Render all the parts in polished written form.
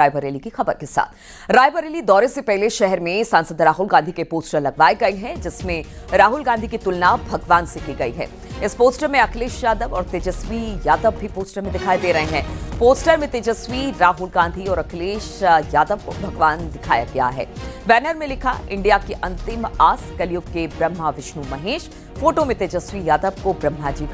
रायबरेली की खबर के साथ। रायबरेली दौरे से पहले शहर में सांसद राहुल गांधी के पोस्टर लगवाए गए हैं, जिसमें राहुल गांधी की तुलना भगवान से की गई है। इस पोस्टर में अखिलेश यादव और तेजस्वी यादव भी पोस्टर में दिखाई दे रहे हैं। पोस्टर में तेजस्वी, राहुल गांधी और अखिलेश यादव को भगवान दिखाया गया है। बैनर में लिखा इंडिया की अंतिम आस, कलयुग के ब्रह्मा विष्णु महेश। फोटो में तेजस्वी यादव को ब्रह्मा जी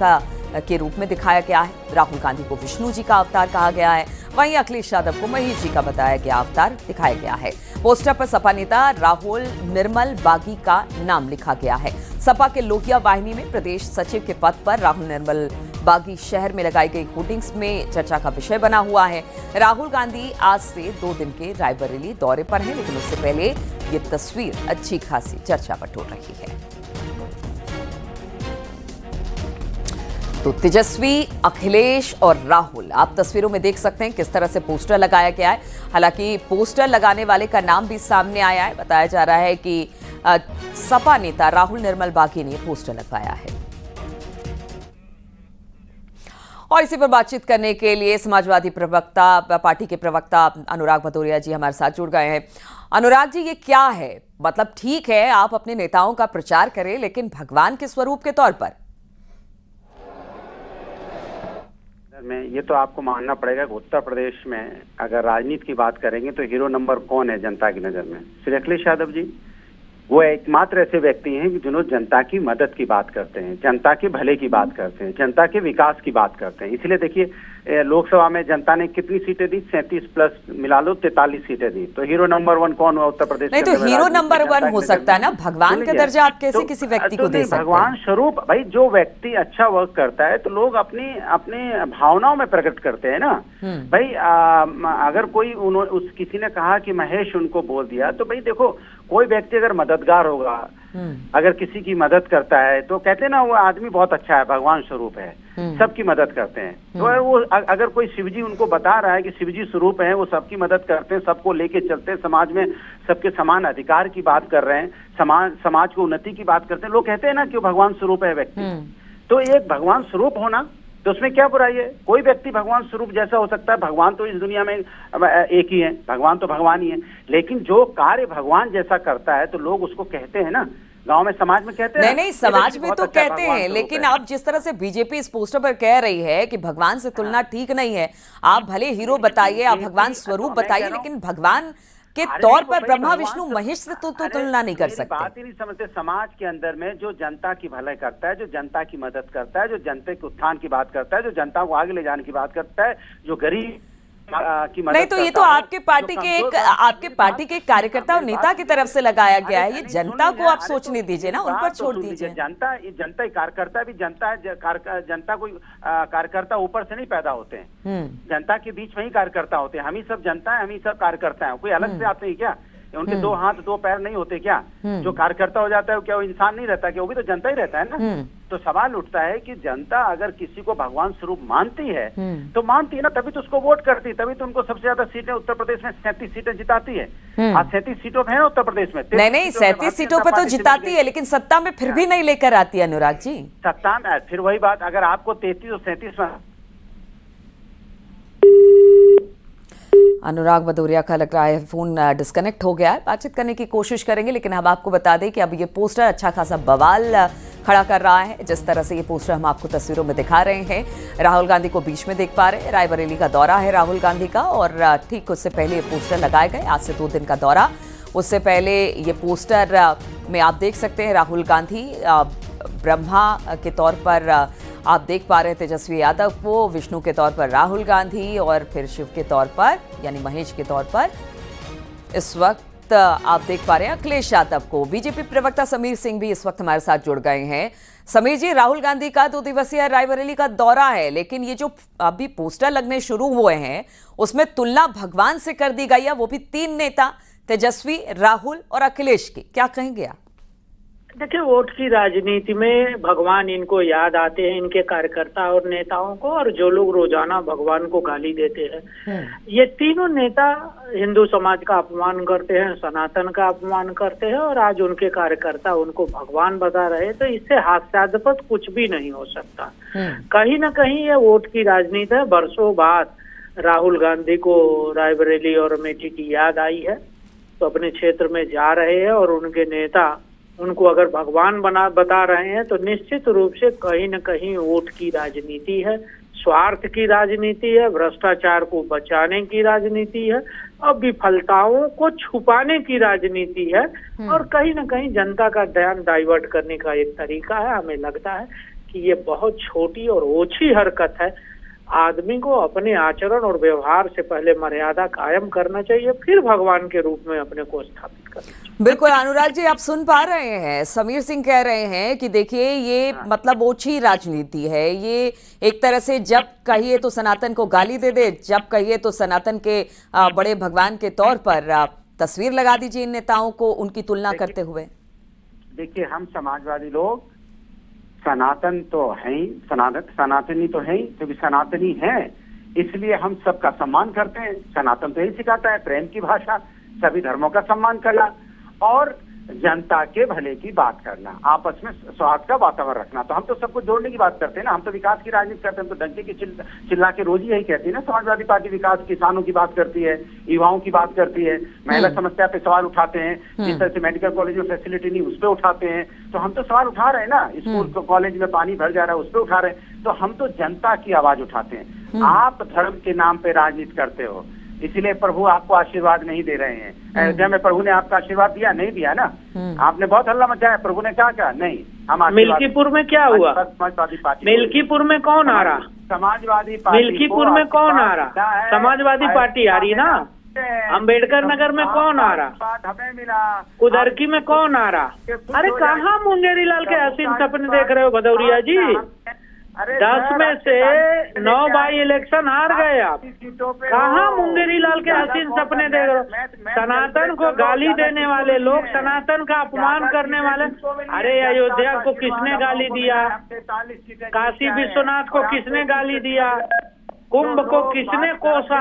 के रूप में दिखाया गया है। राहुल गांधी को विष्णु जी का अवतार कहा गया है, वहीं अखिलेश यादव को महेश जी का बताया गया अवतार दिखाया गया है। पोस्टर पर सपा नेता राहुल निर्मल बागी का नाम लिखा गया है। सपा के लोहिया वाहिनी में प्रदेश सचिव के पद पर राहुल निर्मल बागी शहर में लगाई गई होर्डिंग्स में चर्चा का विषय बना हुआ है। राहुल गांधी आज से 2 दिन के रायबरेली दौरे पर हैं, लेकिन उससे पहले ये तस्वीर अच्छी खासी चर्चा बटोर रही है। तो तेजस्वी, अखिलेश और राहुल, आप तस्वीरों में देख सकते हैं किस तरह से पोस्टर लगाया गया है। हालांकि पोस्टर लगाने वाले का नाम भी सामने आया है। बताया जा रहा है कि सपा नेता राहुल निर्मल बागी ने पोस्टर लगवाया है। और इसी पर बातचीत करने के लिए समाजवादी पार्टी के प्रवक्ता अनुराग भदौरिया जी हमारे साथ जुड़ गए हैं। अनुराग जी, ये क्या है? मतलब ठीक है आप अपने नेताओं का प्रचार करें, लेकिन भगवान के स्वरूप के तौर पर में ये तो आपको मानना पड़ेगा कि उत्तर प्रदेश में अगर राजनीति की बात करेंगे तो हीरो नंबर कौन है जनता की नजर में? श्री अखिलेश यादव जी। वो एकमात्र ऐसे व्यक्ति हैं कि जिन्होंने जनता की मदद की बात करते हैं, जनता के भले की बात करते हैं, जनता के विकास की बात करते हैं। इसलिए देखिए लोकसभा में जनता ने कितनी सीटें दी? 37 प्लस मिला लो 43 सीटें दी। तो हीरो नंबर 1 कौन हुआ उत्तर प्रदेश? नहीं, तो हीरो नंबर 1 हो सकता है ना, भगवान का दर्जा आप कैसे किसी व्यक्ति को दे सकते हैं? भगवान स्वरूप भाई, जो व्यक्ति अच्छा वर्क करता है तो लोग अपनी अपने भावनाओं में प्रकट करते हैं ना भाई। अगर कोई किसी ने कहा कि महेश उनको बोल दिया, तो भाई देखो कोई व्यक्ति अगर मददगार होगा, अगर किसी की मदद करता है तो कहते हैं ना वो आदमी बहुत अच्छा है, भगवान स्वरूप है, सबकी मदद करते हैं। तो वो अगर कोई शिवजी उनको बता रहा है कि शिवजी स्वरूप है, वो सबकी मदद करते हैं, सबको लेके चलते हैं, समाज में सबके समान अधिकार की बात कर रहे हैं, समाज को उन्नति की बात करते हैं, लोग कहते हैं ना कि वो भगवान स्वरूप है व्यक्ति। तो एक भगवान स्वरूप होना, तो उसमें क्या बुराई है? कोई व्यक्ति भगवान स्वरूप जैसा हो सकता है। भगवान तो इस दुनिया में एक ही है, भगवान तो भगवान ही है। लेकिन जो कार्य भगवान जैसा करता है तो लोग उसको कहते हैं ना, गांव में समाज में कहते हैं। नहीं, समाज में तो कहते हैं, लेकिन आप जिस तरह से बीजेपी इस पोस्टर पर कह रही है कि भगवान से तुलना ठीक नहीं है। आप भले हीरो बताइए, आप भगवान स्वरूप बताइए, लेकिन भगवान के तौर पर ब्रह्मा विष्णु महेश से तो तुलना नहीं कर सकते। बात ही नहीं समझते। समाज के अंदर में जो जनता की भलाई करता है, जो जनता की मदद करता है, जो जनता के उत्थान की बात करता है, जो जनता को आगे ले जाने की बात करता है, जो गरीब की मदद नहीं, तो ये तो आपके पार्टी के कार्यकर्ता और नेता की तरफ से लगाया गया है। ये जनता को आप सोचने दीजिए ना, उन पर छोड़ दीजिए। जनता कार्यकर्ता भी जनता है। जनता कोई कार्यकर्ता ऊपर से नहीं पैदा होते हैं, जनता के बीच में ही कार्यकर्ता होते हैं। हम ही सब जनता है, हम ही सब कार्यकर्ता है। कोई अलग से आते हैं क्या? उनके 2 हाथ 2 पैर नहीं होते क्या? जो कार्यकर्ता हो जाता है क्या वो इंसान नहीं रहता क्या? वो भी तो जनता ही रहता है ना। तो सवाल उठता है कि जनता अगर किसी को भगवान स्वरूप मानती है तो मानती है ना, तभी तो उसको वोट करती है, तभी तो उनको सबसे ज्यादा सीटें उत्तर प्रदेश में 37 सीटें जिताती है। आज 37 सीटों पे है ना उत्तर प्रदेश में। नहीं, 37 सीटों पर तो जिताती है, लेकिन सत्ता में फिर भी नहीं लेकर आती है अनुराग जी। सत्ता में फिर वही बात, अगर आपको 33 और 37 में। अनुराग भदौरिया का लग रहा है फोन डिस्कनेक्ट हो गया है। बातचीत करने की कोशिश करेंगे, लेकिन हम आपको बता दें कि अब ये पोस्टर अच्छा खासा बवाल खड़ा कर रहा है। जिस तरह से ये पोस्टर हम आपको तस्वीरों में दिखा रहे हैं, राहुल गांधी को बीच में देख पा रहे हैं। रायबरेली का दौरा है राहुल गांधी का, और ठीक उससे पहले ये पोस्टर लगाए गए। आज से 2 दिन का दौरा, उससे पहले ये पोस्टर में आप देख सकते हैं राहुल गांधी ब्रह्मा के तौर पर आप देख पा रहे हैं तेजस्वी यादव को, विष्णु के तौर पर राहुल गांधी, और फिर शिव के तौर पर यानी महेश के तौर पर इस वक्त आप देख पा रहे हैं अखिलेश यादव को। बीजेपी प्रवक्ता समीर सिंह भी इस वक्त हमारे साथ जुड़ गए हैं। समीर जी, राहुल गांधी का 2 दिवसीय रायबरेली का दौरा है, लेकिन ये जो अभी पोस्टर लगने शुरू हुए हैं उसमें तुलना भगवान से कर दी गई है, वो भी 3 नेता तेजस्वी, राहुल और अखिलेश की। क्या कहेंगे आप? देखिए, वोट की राजनीति में भगवान इनको याद आते हैं, इनके कार्यकर्ता और नेताओं को, और जो लोग रोजाना भगवान को गाली देते हैं। ये तीनों नेता हिंदू समाज का अपमान करते हैं, सनातन का अपमान करते हैं, और आज उनके कार्यकर्ता उनको भगवान बता रहे हैं। तो इससे हास्यास्पद कुछ भी नहीं हो सकता। कहीं ना कहीं ये वोट की राजनीति है। वर्षों बाद राहुल गांधी को रायबरेली और अमेठी की याद आई है, तो अपने क्षेत्र में जा रहे हैं और उनके नेता उनको अगर भगवान बता रहे हैं, तो निश्चित रूप से कहीं न कहीं वोट की राजनीति है, स्वार्थ की राजनीति है, भ्रष्टाचार को बचाने की राजनीति है और विफलताओं को छुपाने की राजनीति है और कहीं न कहीं जनता का ध्यान डाइवर्ट करने का एक तरीका है। हमें लगता है कि ये बहुत छोटी और ओछी हरकत है। आदमी को अपने आचरण और व्यवहार से पहले मर्यादा कायम करना चाहिए, फिर भगवान के रूप में अपने को स्थापित करना चाहिए। बिल्कुल अनुराग जी, आप सुन पा रहे हैं समीर सिंह कह रहे हैं कि देखिए ये मतलब ओछी राजनीति है। ये एक तरह से जब कहिए तो सनातन को गाली दे दे, जब कहिए तो सनातन के बड़े भगवान के तौर पर तस्वीर लगा दीजिए इन नेताओं को उनकी तुलना करते हुए। देखिए, हम समाजवादी लोग सनातन तो है ही, सनातनी तो है ही, क्योंकि सनातनी है इसलिए हम सबका सम्मान करते हैं। सनातन तो यही सिखाता है प्रेम की भाषा, सभी धर्मों का सम्मान करना और जनता के भले की बात करना, आपस में सौहार्द का वातावरण रखना। तो हम तो सबको जोड़ने की बात करते हैं ना, हम तो विकास की राजनीति करते हैं। तो डंके की चिल्ला के रोज यही कहती है ना समाजवादी पार्टी, विकास किसानों की बात करती है, युवाओं की बात करती है, महिला समस्या पे सवाल उठाते हैं, जिस तरह से मेडिकल कॉलेज में फैसिलिटी नहीं उस पर उठाते हैं। तो हम तो सवाल उठा रहे हैं ना, स्कूल कॉलेज में पानी भर जा रहा है उस पर उठा रहे हैं। तो हम तो जनता की आवाज उठाते हैं। आप धर्म के नाम पे राजनीति करते हो, इसीलिए प्रभु आपको आशीर्वाद नहीं दे रहे हैं। अयोध्या में प्रभु ने आपका आशीर्वाद दिया नहीं दिया ना? आपने बहुत हल्ला मचाया, प्रभु ने क्या कहा? नहीं, हम मिल्कीपुर में क्या हुआ? समाजवादी पार्टी, मिल्कीपुर में कौन आ रहा? समाजवादी पार्टी, मिल्कीपुर में कौन आ रहा? समाजवादी पार्टी आ रही ना। अंबेडकर नगर में कौन आ रहा? हमें मिला। कुदरकी में कौन आ रहा? अरे कहाँ मुंगेरी लाल के हसीन सपने देख रहे हो भदौरिया जी? 10 में से 9 बाई इलेक्शन हार गए आप। कहाँ मुंगेरी लाल के हसीन सपने देख रहे हो? सनातन को गाली देने वाले लोग, सनातन का अपमान करने वाले। अरे अयोध्या को किसने गाली दिया? काशी विश्वनाथ को किसने गाली दिया? कुंभ को किसने कोसा?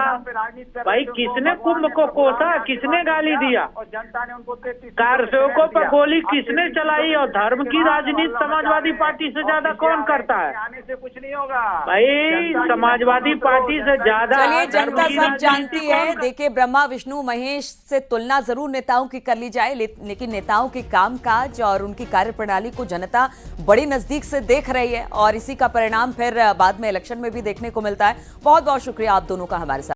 भाई किसने कुंभ को कोसा? किसने गाली दिया? जनता ने उनको कारसेवकों पर गोली किसने चलाई? और धर्म की राजनीति समाजवादी पार्टी से ज्यादा कौन करता है? आने से कुछ नहीं होगा भाई, समाजवादी पार्टी से ज्यादा चलिए, जनता सब जानती है। देखिए, ब्रह्मा विष्णु महेश से तुलना जरूर नेताओं की कर ली जाए, लेकिन नेताओं के कामकाज और उनकी कार्यप्रणाली को जनता बड़ी नजदीक से देख रही है और इसी का परिणाम फिर बाद में इलेक्शन में भी देखने को मिलता है। बहुत बहुत शुक्रिया आप दोनों का हमारे साथ।